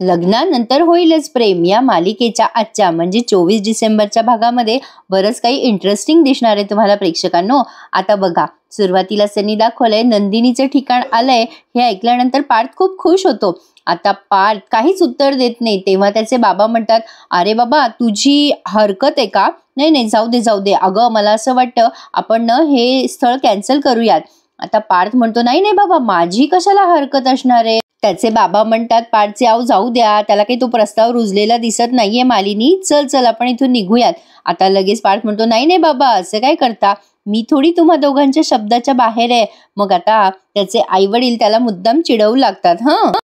लग्नानंतर होईलच प्रेम या मालिकेच्या आजच्या म्हणजे 24 डिसेंबरच्या भागामध्ये बरंच काही इंटरेस्टिंग दिसणार आहे तुम्हाला प्रेक्षकांनो. आता बघा, सुरुवातीला त्यांनी दाखवलंय नंदिनीचं ठिकाण आलंय. हे ऐकल्यानंतर पार्थ खूप खुश होतो. आता पार्थ काहीच उत्तर देत नाही. तेव्हा त्याचे बाबा म्हणतात, अरे बाबा तुझी हरकत आहे का? नाही नाही, जाऊ दे जाऊ दे, अगं मला असं वाटतं आपण ना हे स्थळ कॅन्सल करूयात. आता पार्थ म्हणतो, नाही नाही बाबा, माझी कशाला हरकत असणार आहे. त्याचे बाबा म्हणतात, पार्थचे आव जाऊ द्या, त्याला काही तो प्रस्ताव रुजलेला दिसत नाहीये मालिनी, चल चल आपण इथून निघूयात. आता लगेच पार्थ म्हणतो, नाही नाही बाबा, असं काय करता, मी थोडी तुम्हा दोघांच्या शब्दाच्या बाहेर आहे. मग आता त्याचे आई वडील त्याला मुद्दाम चिडवू लागतात.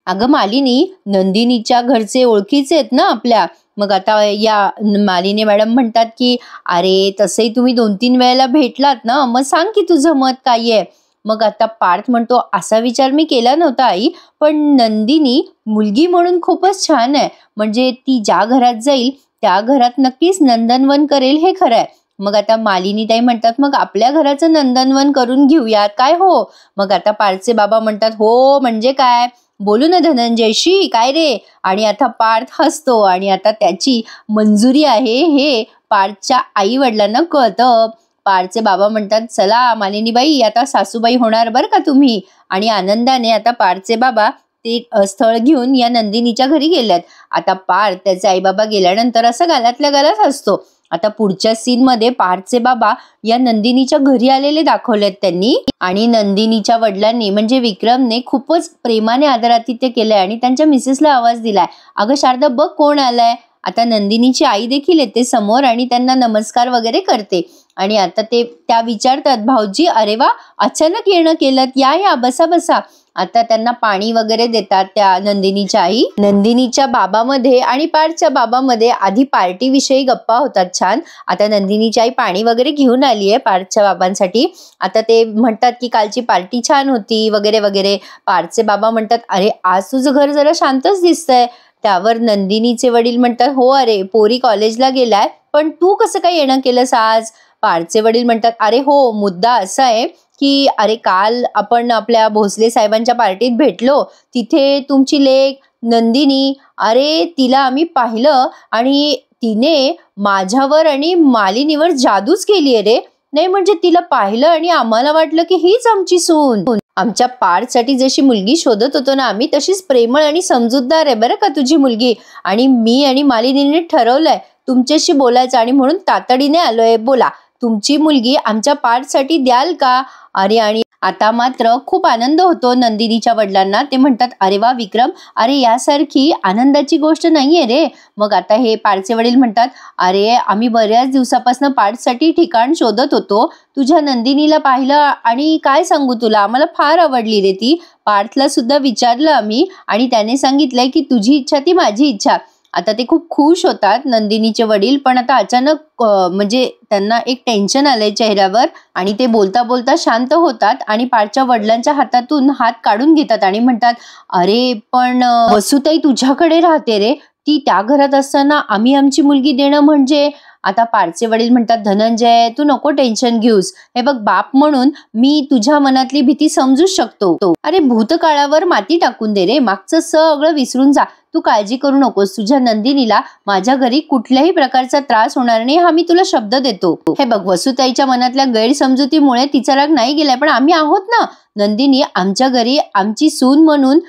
अगं मालिनी, नंदिनीच्या घरचे ओळखीचे आहेत ना आपल्या. मग आता या मालिनी मॅडम म्हणतात की अरे तसंही तुम्ही 2-3 वेळेला भेटलात ना, मग सांग की तुझं मत काय आहे. मग आता पार्थ म्हणतो, असा विचार मी केला नव्हता आई, पण नंदिनी मुलगी म्हणून खूपच छान आहे. म्हणजे ती ज्या घरात जाईल त्या घरात नक्कीच नंदनवन करेल, हे खरं आहे. मग आता मालिनी ताई म्हणतात, मग आपल्या घराचं नंदनवन करून घेऊयात काय हो. मग आता पार्थचे बाबा म्हणतात, हो म्हणजे काय, बोलू ना धनंजयशी, काय रे. आणि आता पार्थ हसतो आणि आता त्याची मंजुरी आहे हे पार्थच्या आई वडिलांना कळतं. पार्थचे बाबा म्हणतात, चला मालिनीबाई, आता सासूबाई होणार बरं का तुम्ही. आणि आनंदाने आता पार्थचे बाबा ते स्थळ घेऊन या नंदिनीच्या घरी गेल्यात. आता पार्थ त्याचे आई बाबा गेल्यानंतर असं गालातल्या गालात हसतो. आता पुढच्या सीन मध्ये पार्थचे बाबा या नंदिनीच्या घरी आलेले दाखवलेत त्यांनी. आणि नंदिनीच्या वडिलांनी म्हणजे विक्रमने खूपच प्रेमाने आदरातिथ्य केलंय आणि त्यांच्या मिसेसला आवाज दिलाय, अगं शारदा बघ कोण आलाय. आता नंदिनीची आई देखील येते समोर आणि त्यांना नमस्कार वगैरे करते. आणि आता त्या विचारतात, भाऊजी अरे वा, अचानक येणं केलं, या या बसा बसा. आता त्यांना पाणी वगैरे देतात त्या नंदिनीच्या आई. नंदिनीच्या बाबामध्ये आणि पार्थच्या बाबामध्ये आधी पार्टी विषयी गप्पा होतात छान. आता नंदिनीची आई पाणी वगैरे घेऊन आली आहे पार्थच्या बाबांसाठी. आता ते म्हणतात की कालची पार्टी छान होती वगैरे वगैरे. पार्थचे बाबा म्हणतात, अरे आज तुझं घर जरा शांतच दिसतंय. त्यावर नंदिनीचे वडील म्हणतात, हो अरे पोरी कॉलेजला गेलाय, पण तू कसं काय येणं केलंस आज. पार्थचे वडील म्हणतात, अरे हो, मुद्दा असा आहे की अरे काल आपण आपल्या भोसले साहेबांच्या पार्टीत भेटलो, तिथे तुमची लेक नंदिनी, अरे तिला आम्ही पाहिलं आणि तिने माझ्यावर आणि मालिनीवर जादूच केली आहे रे. नाही म्हणजे तिला पाहिलं आणि आम्हाला वाटलं की हीच आमची सून. आमच्या पार्थसाठी जशी मुलगी शोधत होतो ना आम्ही, तशीच प्रेमळ आणि समजूतदार आहे बरं का तुझी मुलगी. आणि मी आणि मालिनीने ठरवलंय तुमच्याशी बोलायचं आणि म्हणून तातडीने आलोय. बोला, तुमची मुलगी आमच्या पार्थसाठी द्याल का. अरे आणि आता मात्र खूप आनंद होतो नंदिनीच्या वडिलांना. ते म्हणतात, अरे वा विक्रम, अरे यासारखी आनंदाची गोष्ट नाहीये रे. मग आता हे पार्थचे वडील म्हणतात, अरे आम्ही बऱ्याच दिवसापासून पार्थसाठी ठिकाण शोधत होतो, तुझ्या नंदिनीला पाहिलं आणि काय सांगू तुला, आम्हाला फार आवडली रे ती. पार्थला सुद्धा विचारलं आम्ही आणि त्याने सांगितलंय की तुझी इच्छा ती माझी इच्छा. आता ते खूप खुश होतात नंदिनीचे वडील, पण आता अचानक म्हणजे त्यांना एक टेन्शन आलंय चेहऱ्यावर आणि ते बोलता बोलता शांत होतात आणि पार्थच्या वडिलांच्या हातातून हात काढून घेतात आणि म्हणतात, अरे पण वसुताई तुझ्याकडे राहते रे, ती त्या घरात असताना आम्ही आमची मुलगी देणं म्हणजे. आता पार्थचे वडील म्हणतात, धनंजय तू नको टेन्शन घेऊस, हे बघ बाप म्हणून मी तुझ्या मनातली भीती समजू शकतो. अरे भूतकाळावर माती टाकून दे रे, मागचं सगळं विसरून जा, तू काळजी करू नकोस. तुझ्या नंदिनीला माझ्या घरी कुठल्याही प्रकारचा त्रास होणार नाही, हा मी तुला शब्द देतो. हे बघ, वसुताईच्या मनातल्या गैरसमजुतीमुळे तिचा राग नाही गेलाय, पण आम्ही आहोत ना. नंदिनी आमच्या घरी आमची सून म्हणून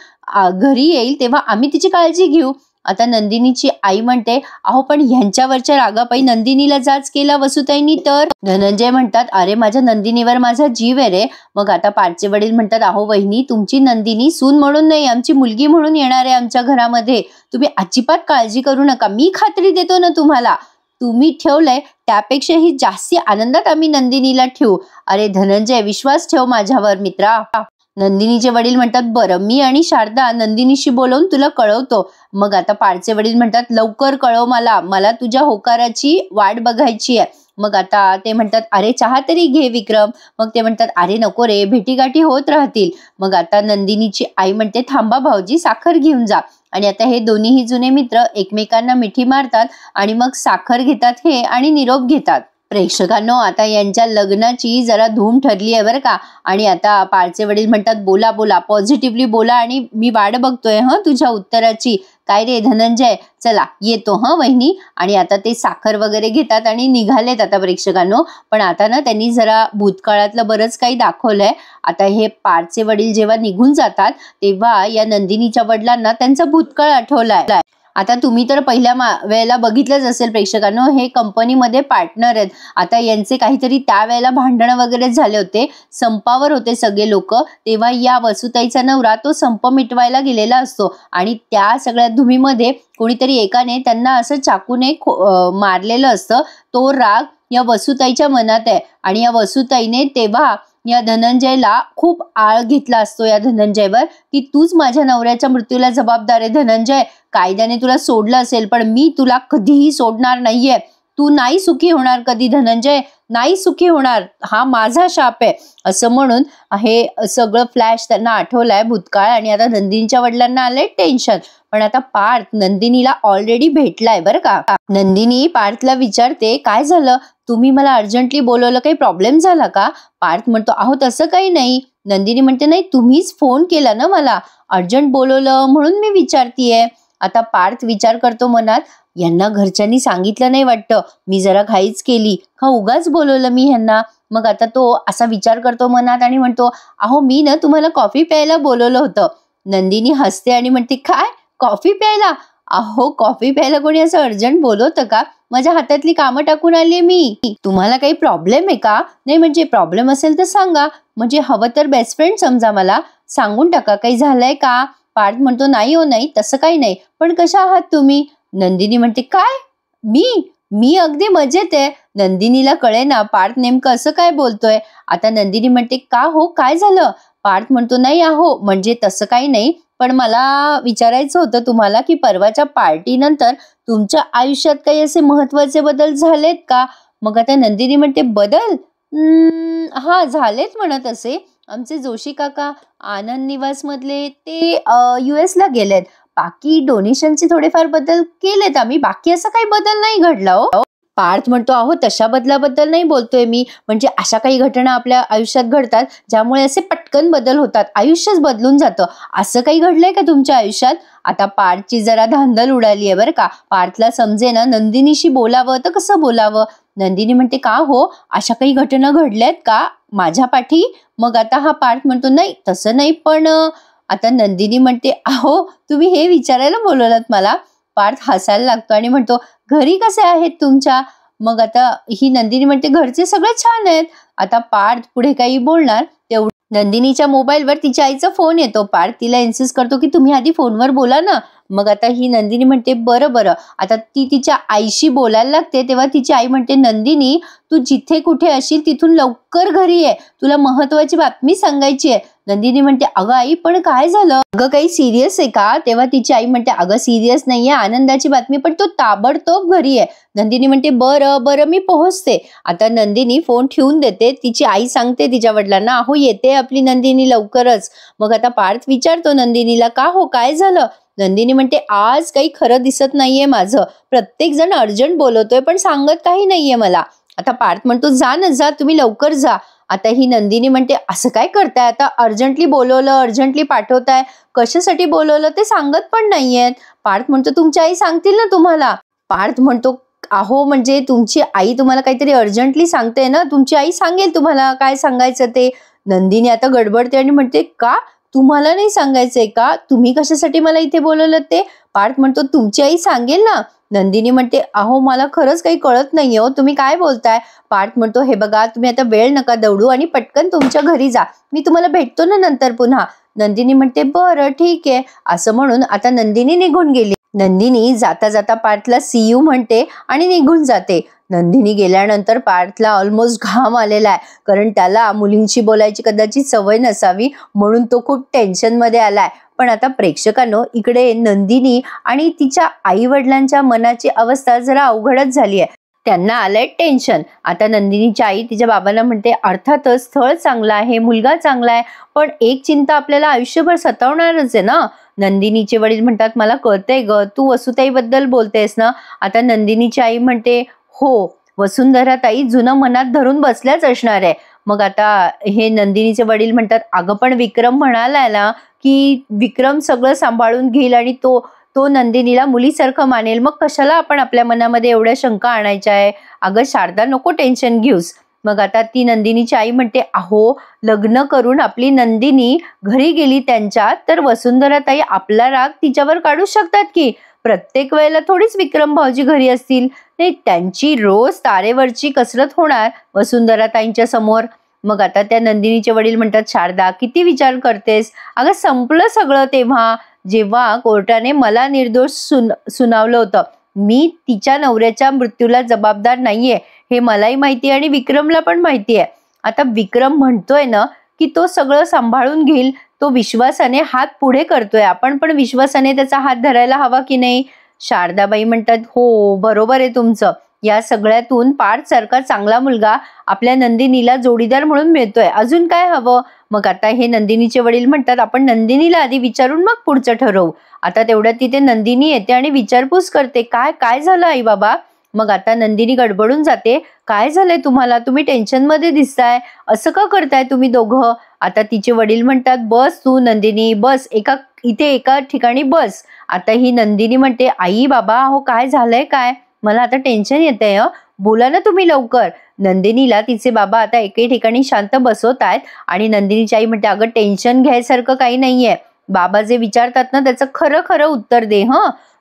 घरी येईल तेव्हा आम्ही तिची काळजी घेऊ. आता नंदिनीची आई म्हणते, अहो पण ह्यांच्यावरच्या रागापायी नंदिनीला जाच केला वसुताईंनी तर. धनंजय म्हणतात, अरे माझ्या नंदिनीवर माझा जीव आहे रे. मग आता पार्थचे वडील म्हणतात, अहो वहिनी, तुमची नंदिनी सून म्हणून नाही, आमची मुलगी म्हणून येणार आहे आमच्या घरामध्ये, तुम्ही अजिबात काळजी करू नका, मी खात्री देतो ना तुम्हाला. तुम्ही ठेवलंय त्यापेक्षाही जास्ती आनंदात आम्ही नंदिनीला ठेवू. अरे धनंजय, विश्वास ठेव माझ्यावर मित्रा. नंदिनीचे वडील म्हणतात, बरं मी आणि शारदा नंदिनीशी बोलवून तुला कळवतो. मग आता पार्थचे वडील म्हणतात, लवकर कळव मला तुझ्या होकाराची वाट बघायची आहे. मग आता ते म्हणतात, अरे चहा तरी घे विक्रम. मग ते म्हणतात, अरे नको रे, भेटीगाठी होत राहतील. मग आता नंदिनीची आई म्हणते, थांबा भाऊजी, साखर घेऊन जा. आणि आता हे दोन्हीही जुने मित्र एकमेकांना मिठी मारतात आणि मग साखर घेतात हे आणि निरोप घेतात. प्रेक्षकांनो, आता यांच्या लग्नाची जरा धूम ठरली आहे बरं का. आणि आता पाळचे वडील म्हणतात, बोला बोला, पॉझिटिव्हली बोला आणि मी वाट बघतोय तुझ्या उत्तराची. काय रे धनंजय, चला येतो वहिनी. आणि आता ते साखर वगैरे घेतात आणि निघालेत आता प्रेक्षकांनो. पण आता ना त्यांनी जरा भूतकाळातलं बरंच काही दाखवलंय. आता हे पाळचे वडील जेव्हा निघून जातात तेव्हा या नंदिनीच्या वडिलांना त्यांचा भूतकाळ आठवलाय. आता तुम्ही तर पहिल्या वेळेला बघितलंच असेल प्रेक्षकांनो, हे कंपनीमध्ये पार्टनर आहेत. आता यांचे काहीतरी त्यावेळेला भांडणं वगैरे झाले होते, संपावर होते सगळे लोक. तेव्हा या वसुताईचा नवरा तो संप मिटवायला गेलेला असतो आणि त्या सगळ्या धुमीमध्ये कोणीतरी एकाने त्यांना असं चाकूने मारलेलं असतं. तो राग या वसुताईच्या मनात आहे आणि या वसुताईने तेव्हा या धनंजयला खूप आळ घेतला असतो या धनंजयवर, की तूच माझ्या नवऱ्याच्या मृत्यूला जबाबदार आहे धनंजय. कायद्याने तुला सोडलं असेल पण मी तुला कधीही सोडणार नाहीये. तू नाही सुखी होणार कधी धनंजय, नाही सुखी होणार, हा माझा शाप आहे. असं म्हणून हे सगळं फ्लॅश त्यांना आठवलाय भूतकाळ. आणि आता नंदिनीच्या वडिलांना आलंय टेन्शन. पण आता पार्थ नंदिनीला ऑलरेडी भेटलाय बरं का. नंदिनी पार्थला विचारते, काय झालं, तुम्ही मला अर्जंटली बोलवलं, काही प्रॉब्लेम झाला का? पार्थ म्हणतो, अहो तसं काही नाही. नंदिनी म्हणते, नाही तुम्हीच फोन केला ना मला, अर्जंट बोलवलं म्हणून मी विचारतीये. आता पार्थ विचार करतो मनात, यांना घरच्यांनी सांगितलं नाही वाटतं, मी जरा घाईच केली का, उगाच बोलवलं मी ह्यांना. मग आता तो असा विचार करतो मनात आणि म्हणतो, अहो मी ना तुम्हाला कॉफी प्यायला बोलवलं होतं. नंदिनी हसते आणि म्हणते, काय कॉफी प्यायला? अहो कॉफी प्यायला कोणी असं अर्जंट बोलवतं का? माझ्या हातातली कामं टाकून आली मी. तुम्हाला काही प्रॉब्लेम आहे का? नाही म्हणजे प्रॉब्लेम असेल तर सांगा, म्हणजे हवं तर बेस्ट फ्रेंड समजा, मला सांगून टाका काही झालंय का. पार्थ म्हणतो, नाही हो नाही तसं काही नाही, पण कशा आहात तुम्ही? नंदिनी म्हणते, काय मी अगदी मजेत आहे. नंदिनीला कळे ना पार्थ नेमकं असं काय बोलतोय. आता नंदिनी म्हणते, का हो काय झालं? पार्थ म्हणतो, नाही अहो म्हणजे तसं काही नाही, पण मला विचारायचं होतं तुम्हाला की परवाच्या पार्टी नंतर तुमच्या आयुष्यात काही असे महत्वाचे बदल झालेत का? मग आता नंदिनी म्हणते, बदल हा झालेत म्हणत असे. आमचे जोशी काका आनंद निवास मधले ते US ला गेलेत. बाकी डोनेशनचे थोडेफार बदल केलेत आम्ही, बाकी असं काही बदल नाही घडला हो. पार्थ म्हणतो, अहो तशा बदलाबद्दल नाही बोलतोय मी, म्हणजे अशा काही घटना आपल्या आयुष्यात घडतात ज्यामुळे असे पटकन बदल होतात, आयुष्यच बदलून जातं. असं काही घडलंय का तुमच्या आयुष्यात? आता पार्थची जरा धांदल उडाली आहे बरं का. पार्थला समजे ना नंदिनीशी बोलावं तर कसं बोलावं. नंदिनी म्हणते, का हो अशा काही घटना घडल्यात का माझ्या पाठी? मग आता हा पार्थ म्हणतो, नाही तसं नाही, पण आता नंदिनी म्हणते, अहो तुम्ही हे विचारायला बोलवलात मला? पार्थ हसायला लागतो आणि म्हणतो, घरी कसे आहेत तुमच्या? मग आता ही नंदिनी म्हणते, घरचे सगळे छान आहेत. आता पार्थ पुढे काही बोलणार तेवढं नंदिनीच्या मोबाईलवर तिच्या आईचा फोन येतो. पार्थ तिला इन्सिस्ट करतो की तुम्ही आधी फोनवर बोला ना. मग आता ही नंदिनी म्हणते, बरं बरं. आता ती तिच्या आईशी बोलायला लागते तेव्हा तिची आई म्हणते, नंदिनी तू जिथे कुठे असशील तिथून लवकर घरी ये, तुला महत्वाची बातमी सांगायची आहे. नंदिनी म्हणते, अगं आई पण काय झालं? अगं काही सिरियस आहे का? तेव्हा तिची आई म्हणते, अगं सिरियस नाहीये, आनंदाची बातमी, पण तू ताबडतोब घरी आहे. नंदिनी म्हणते, बरं बरं मी पोहोचते. आता नंदिनी फोन ठेवून देते. तिची आई सांगते तिच्या वडिलांना, अहो येते आपली नंदिनी लवकरच. मग आता पार्थ विचारतो नंदिनीला, का हो काय झालं? नंदिनी म्हणते, आज काही खरं दिसत नाहीये माझं, प्रत्येक जण अर्जंट बोलवतोय पण सांगत काही नाहीये मला. आता पार्थ म्हणतो, जा ना जा, तुम्ही लवकर जा. आता ही नंदिनी म्हणते, असं काय करताय आता, अर्जंटली बोलवलं, अर्जंटली पाठवताय, कशासाठी बोलवलं ते सांगत पण नाहीयेत. पार्थ म्हणतो, तुमची आई सांगतील ना तुम्हाला. पार्थ म्हणतो, अहो म्हणजे तुमची आई तुम्हाला काहीतरी अर्जंटली सांगते ना, तुमची आई सांगेल तुम्हाला काय सांगायचं ते. नंदिनी आता गडबडते आणि म्हणते, का तुम्हाला नाही सांगायचंय का? तुम्ही कशासाठी मला इथे बोलवलं ते? पार्थ म्हणतो, तुमची आई सांगेल ना. नंदिनी म्हणते, अहो मला खरंच काही कळत नाहीये हो, तुम्ही काय बोलताय? पार्थ म्हणतो, हे बघा तुम्ही आता वेळ नका दौडू आणि पटकन तुमच्या घरी जा, मी तुम्हाला भेटतो ना नंतर पुन्हा. नंदिनी म्हणते, बरं ठीक आहे. असं म्हणून आता नंदिनी निघून गेली. नंदिनी जाता जाता पार्थला सी यू म्हणते आणि निघून जाते. नंदिनी गेल्यानंतर पार्थला ऑलमोस्ट घाम आलेला आहे, कारण त्याला मुलींशी बोलायची कदाचित सवय नसावी म्हणून तो खूप टेन्शन मध्ये आलाय. पण आता प्रेक्षकांनो, इकडे नंदिनी आणि तिच्या आई वडिलांच्या मनाची अवस्था जरा अवघडच झाली आहे. त्यांना आलंय टेन्शन. आता नंदिनीची आई तिच्या बाबांना म्हणते, अर्थातच स्थळ चांगलं आहे, मुलगा चांगला आहे, पण एक चिंता आपल्याला आयुष्यभर सतावणारच आहे ना. नंदिनीचे वडील म्हणतात, मला कळतंय ग, तू वसुताईबद्दल बोलतेस ना. आता नंदिनीची आई म्हणते, हो वसुंधरा ताई जुनं मनात धरून बसल्याच असणार आहे. मग आता हे नंदिनीचे वडील म्हणतात, अगं पण विक्रम म्हणालाय ना की विक्रम सगळं सांभाळून घेईल आणि तो तो नंदिनीला मुलीसारखं मानेल, मग कशाला आपण आपल्या मनामध्ये एवढ्या शंका आणायच्या आहे. अगं शारदा, नको टेन्शन घेऊस. मग आता ती नंदिनीची आई म्हणते, अहो लग्न करून आपली नंदिनी घरी गेली त्यांच्या, तर वसुंधरा ताई आपला राग तिच्यावर काढू शकतात की. प्रत्येक वेळेला थोडीच विक्रम भाऊजी घरी असतील. नाही, त्यांची रोज तारेवरची कसरत होणार वसुंधरा ताईंच्या समोर. मग आता त्या नंदिनीचे वडील म्हणतात, शारदा किती विचार करतेस. अगं संपलं सगळं तेव्हा, जेव्हा कोर्टाने मला निर्दोष सुनावलं होतं. मी तिच्या नवऱ्याच्या मृत्यूला जबाबदार नाहीये, हे मलाही माहिती आहे आणि विक्रमला पण माहिती आहे. आता विक्रम म्हणतोय ना की तो सगळं सांभाळून घेईल, तो विश्वासाने हात पुढे करतोय, आपण पण विश्वासाने त्याचा हात धरायला हवा की नाही. शारदाबाई म्हणतात, हो बरोबर आहे तुमचं. या सगळ्यातून पार्थ सारखा चांगला मुलगा आपल्या नंदिनीला जोडीदार म्हणून मिळतोय, अजून काय हवं. मग आता हे नंदिनीचे वडील म्हणतात, आपण नंदिनीला आधी विचारून मग पुढचं ठरवू. आता तेवढ्यात तिथे नंदिनी येते आणि विचारपूस करते, काय काय झालं आई बाबा. मग आता नंदिनी गडबडून जाते, काय झालंय तुम्हाला, तुम्ही टेन्शन मध्ये दिसताय, असं का करताय तुम्ही दोघं. आता तिचे वडील म्हणतात, बस तू नंदिनी, बस इथे एका ठिकाणी बस. आता ही नंदिनी म्हणते, आई बाबा हो काय झालंय काय, मला आता टेन्शन येतंय, बोला ना तुम्ही लवकर. नंदिनीला तिचे बाबा आता एके ठिकाणी शांत बसवत आहेत आणि नंदिनीची आई म्हणते, अगं टेन्शन घ्यायसारखं काही नाहीये, बाबा जे विचारतात ना त्याचं खरं खरं उत्तर दे.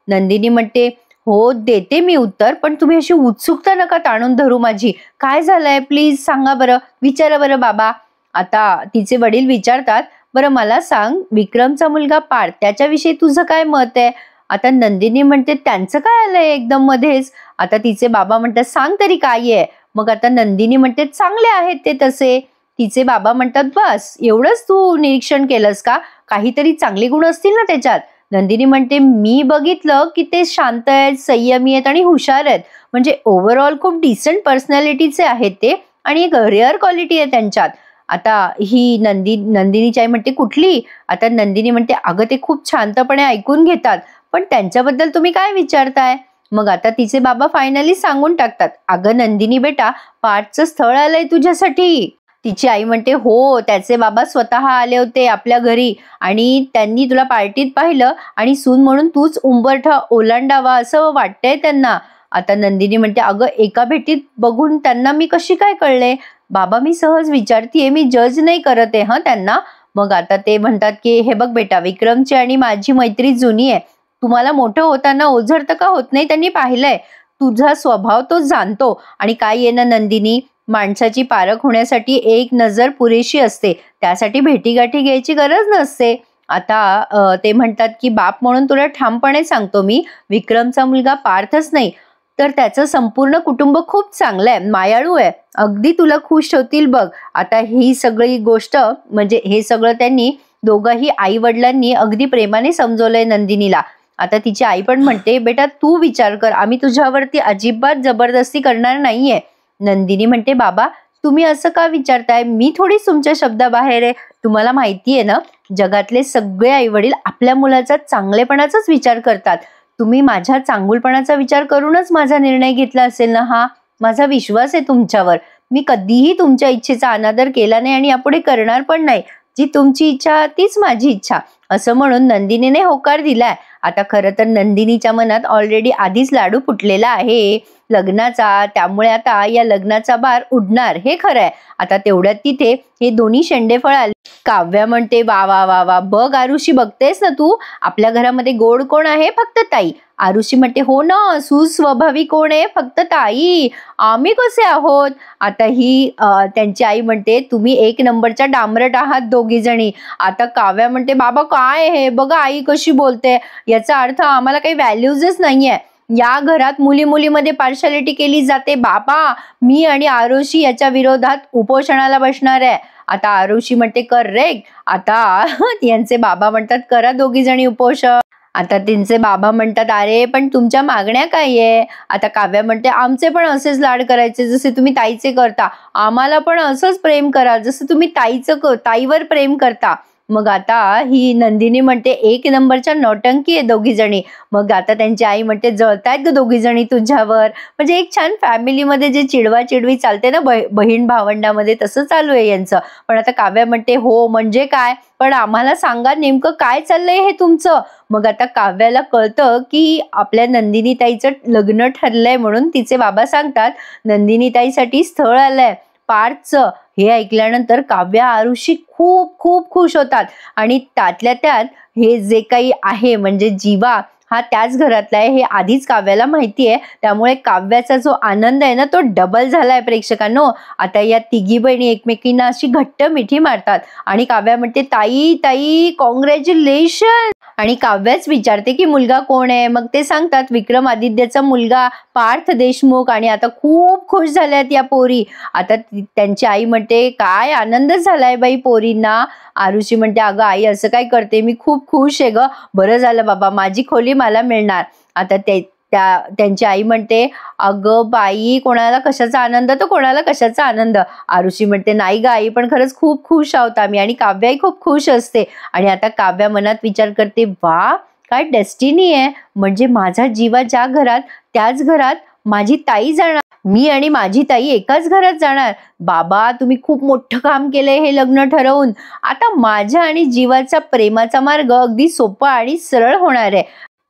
नंदिनी म्हणते, हो देते मी उत्तर, पण तुम्ही अशी उत्सुकता नका ताणून धरू माझी. काय झालंय प्लीज सांगा बरं, विचारा बरं बाबा. आता तिचे वडील विचारतात, बरं मला सांग, विक्रमचा मुलगा पार्थ त्याच्याविषयी तुझं काय मत आहे. आता नंदिनी म्हणते, त्यांचं काय आलंय एकदम मध्येच. आता तिचे बाबा म्हणतात, सांग तरी काय आहे. मग आता नंदिनी म्हणते, चांगले आहेत ते तसे. तिचे बाबा म्हणतात, बस एवढंच तू निरीक्षण केलंस का, काहीतरी चांगले गुण असतील ना त्याच्यात. नंदिनी म्हणते, मी बघितलं की ते शांत आहेत, संयमी आहेत आणि हुशार आहेत, म्हणजे ओव्हरऑल खूप डिसेंट पर्सनॅलिटीचे आहेत ते आणि एक रेअर क्वालिटी आहे त्यांच्यात. आता ही नंदिनीची आई म्हणते, कुठली. आता नंदिनी म्हणते, अगं ते खूप शांतपणे ऐकून घेतात, पण त्यांच्याबद्दल तुम्ही काय विचारताय. मग आता तिचे बाबा फायनली सांगून टाकतात, अगं नंदिनी बेटा, पार्थचं स्थळ आलंय तुझ्यासाठी. तिची आई म्हणते, हो त्याचे बाबा स्वतः आले होते आपल्या घरी आणि त्यांनी तुला पार्टीत पाहिलं आणि सून म्हणून तूच उंबरठा ओलांडावा असं वाटतंय त्यांना. आता नंदिनी म्हणते, अगं एका भेटीत बघून त्यांना मी कशी काय कळले. बाबा मी सहज विचारतीये, मी जज नाही करत आहे त्यांना. मग आता ते म्हणतात की, हे बघ बेटा, विक्रमची आणि माझी मैत्री जुनी आहे, तुम्हाला मोठं होताना ओझरतं का होत नाही त्यांनी पाहिलंय, तुझा स्वभाव तो जाणतो. आणि काय आहे ना नंदिनी, माणसाची पारख होण्यासाठी एक नजर पुरेशी असते, त्यासाठी भेटीगाठी घ्यायची गरज नसते. आता ते म्हणतात की, बाप म्हणून तुला ठामपणे सांगतो मी, विक्रमचा मुलगा पार्थच नाही तर त्याचं संपूर्ण कुटुंब खूप चांगलं आहे, मायाळू आहे, अगदी तुला खुश होतील बघ. आता ही सगळी गोष्ट म्हणजे हे सगळं त्यांनी दोघंही आई वडिलांनी अगदी प्रेमाने समजवलंय नंदिनीला. आता तिची आई पण म्हणते, बेटा तू विचार कर, आम्ही तुझ्यावरती अजिबात जबरदस्ती करणार नाहीये. नंदिनी म्हणते, बाबा तुम्ही असं का विचारताय, मी थोडीच तुमच्या शब्दाबाहेर आहे. तुम्हाला माहितीये ना, जगातले सगळे आई वडील आपल्या मुलाचा चांगलेपणाचाच विचार करतात. तुम्ही माझ्या चांगुलपणाचा विचार करूनच माझा निर्णय घेतला असेल ना. हा माझा विश्वास आहे तुमच्यावर, मी कधीही तुमच्या इच्छेचा अनादर केला नाही आणि यापुढे करणार पण नाही. जी तुमची इच्छा तीच माझी इच्छा, असं म्हणून नंदिनीने होकार दिलाय. आता खरं तर नंदिनीच्या मनात ऑलरेडी आधीच लाडू फुटलेला आहे लग्नाचा, त्यामुळे आता या लग्नाचा बार उडणार हे खरं आहे. आता तेवढ्यात तिथे हे दोन्ही शेंडेफळ आले. काव्या म्हणते, वा वा वा वा, बघ आरुषी, बघतेस ना तू, आपल्या घरामध्ये गोड कोण आहे, फक्त ताई. आरुषी म्हणते, हो ना, सुस्वभावी कोण आहे, फक्त ताई, आम्ही कसे आहोत. आता ही त्यांची आई म्हणते, तुम्ही एक नंबरच्या डांबरट आहात दोघी जणी. आता काव्या म्हणते, बाबा काय हे बघा आई कशी बोलते, याचा अर्थ आम्हाला काही व्हॅल्यूजच नाहीये, या घरात मुली मुलीमध्ये पार्शालिटी केली जाते. बाबा मी आणि आरुषी याच्या विरोधात उपोषणाला बसणार आहे. आता आरुषी म्हणते, करेक्ट. आता यांचे बाबा म्हणतात, करा दोघी जणी उपोषण. आता त्यांचे बाबा म्हणतात, अरे पण तुमच्या मागण्या काय आहे. आता काव्या म्हणते, आमचे पण असेच लाड करायचे जसे तुम्ही ताईचे करता, आम्हाला पण असंच प्रेम करा जसं तुम्ही ताईवर प्रेम करता. मग आता ही नंदिनी म्हणते एक नंबरच्या नौटंकी आहे दोघी जणी. मग आता त्यांची आई म्हणते जळतायत ग दोघी जणी तुझ्यावर. म्हणजे एक छान फॅमिलीमध्ये जे चिडवा चिडवी चालते ना बहीण भावंडामध्ये तसं चालू आहे यांचं. पण आता काव्या म्हणते हो म्हणजे काय, पण आम्हाला सांगा नेमकं काय चाललंय हे तुमचं. मग आता काव्याला कळतं की आपल्या नंदिनी ताईचं लग्न ठरलंय म्हणून तिचे बाबा सांगतात नंदिनी ताईसाठी स्थळ आलंय पार्थचं. हे ऐकल्यानंतर काव्या आरुषी खूप खूप खुश होतात आणि त्यातल्या त्यात हे जे काही आहे म्हणजे जीवा हा त्याच घरातला आहे हे आधीच काव्याला माहिती आहे. त्यामुळे काव्याचा जो आनंद आहे ना तो डबल झालाय प्रेक्षकांनो. आता या तिघी बहिणी एकमेकींना अशी घट्ट मिठी मारतात आणि काव्या म्हणते ताई ताई कॉंग्रॅच्युलेशन. आणि काव्याच विचारते की मुलगा कोण आहे. मग ते सांगतात विक्रमादित्यचा मुलगा पार्थ देशमुख. आणि आता खूप खुश झाल्यात या पोरी. आता त्यांची आई म्हणते काय आनंद झालाय बाई पोरींना. आरुषी म्हणते अगं आई असं काय करते, मी खूप खुश आहे ग, बरं झालं बाबा माझी खोली मला मिळणार. आता त्यांची आई म्हणते अगं बाई कोणाला कशाचा आनंद तर कोणाला कशाचा आनंद. आरुषी म्हणते नाही ग आई पण खरंच खूप खुश आहोत आम्ही. आणि काव्याही खूप खुश असते. आणि आता काव्या मनात विचार करते वा काय डेस्टिनी आहे, म्हणजे माझा जीवा ज्या घरात त्याच घरात माझी ताई जाणार, मी आणि माझी ताई एकाच घरात जाणार. बाबा तुम्ही खूप मोठं काम केलंय हे लग्न ठरवून. आता माझ्या आणि जीवाचा प्रेमाचा मार्ग अगदी सोपा आणि सरळ होणार आहे.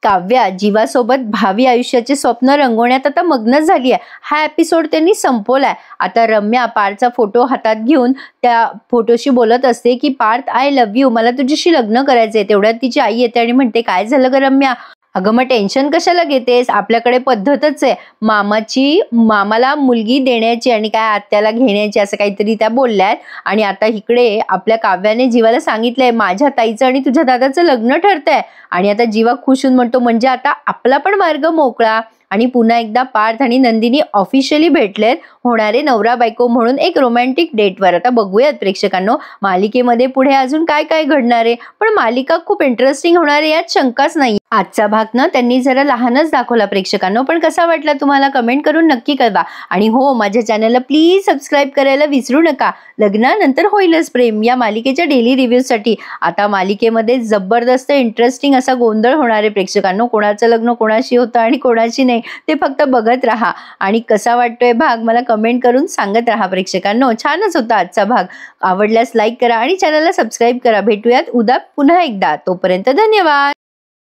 काव्या जीवासोबत भावी आयुष्याचे स्वप्न रंगवण्यात आता मग्न झाली आहे. हा एपिसोड त्यांनी संपवलाय. आता रम्या पार्थचा फोटो हातात घेऊन त्या फोटोशी बोलत असते की पार्थ आय लव्ह यू, मला तुझ्याशी लग्न करायचंय. तेवढ्यात तिची आई येते आणि म्हणते काय झालं ग रम्या. अगं मग टेन्शन कशाला घेतेस, आपल्याकडे पद्धतच आहे मामाला मुलगी देण्याची आणि काय आत्याला घेण्याची असं काहीतरी त्या बोलल्यात. आणि आता इकडे आपल्या काव्याने जीवाला सांगितलंय माझ्या ताईचं आणि तुझ्या दादाचं लग्न ठरतंय. आणि आता जीवा खुश होऊन म्हणतो म्हणजे आता आपला पण मार्ग मोकळा. आणि पुन्हा एकदा पार्थ आणि नंदिनी ऑफिशियली भेटलेत होणारे नवरा बायको म्हणून एक रोमॅन्टिक डेटवर. आता बघूयात प्रेक्षकांनो मालिकेमध्ये पुढे अजून काय काय घडणार आहे. पण मालिका खूप इंटरेस्टिंग होणार आहे यात शंकाच नाही. आजचा भाग ना त्यांनी जरा लहानच दाखवला प्रेक्षकांनो, पण कसा वाटला तुम्हाला कमेंट करून नक्की कळवा. आणि हो माझ्या चॅनलला प्लीज सबस्क्राईब करायला विसरू नका. लग्नानंतर होईलच प्रेम या मालिकेच्या डेली रिव्ह्यूसाठी. आता मालिकेमध्ये जबरदस्त इंटरेस्टिंग असा गोंधळ होणार आहे प्रेक्षकांनो. कोणाचं लग्न कोणाशी होतं आणि कोणाशी नाही ते फक्त बघत राहा. आणि कसा वाटतोय भाग मला कमेंट करून सांगत राहा प्रेक्षकांनो. छानच होता आजचा भाग. आवडल्यास लाईक करा आणि चॅनलला सबस्क्राईब करा. भेटूयात उद्या पुन्हा एकदा. तोपर्यंत धन्यवाद.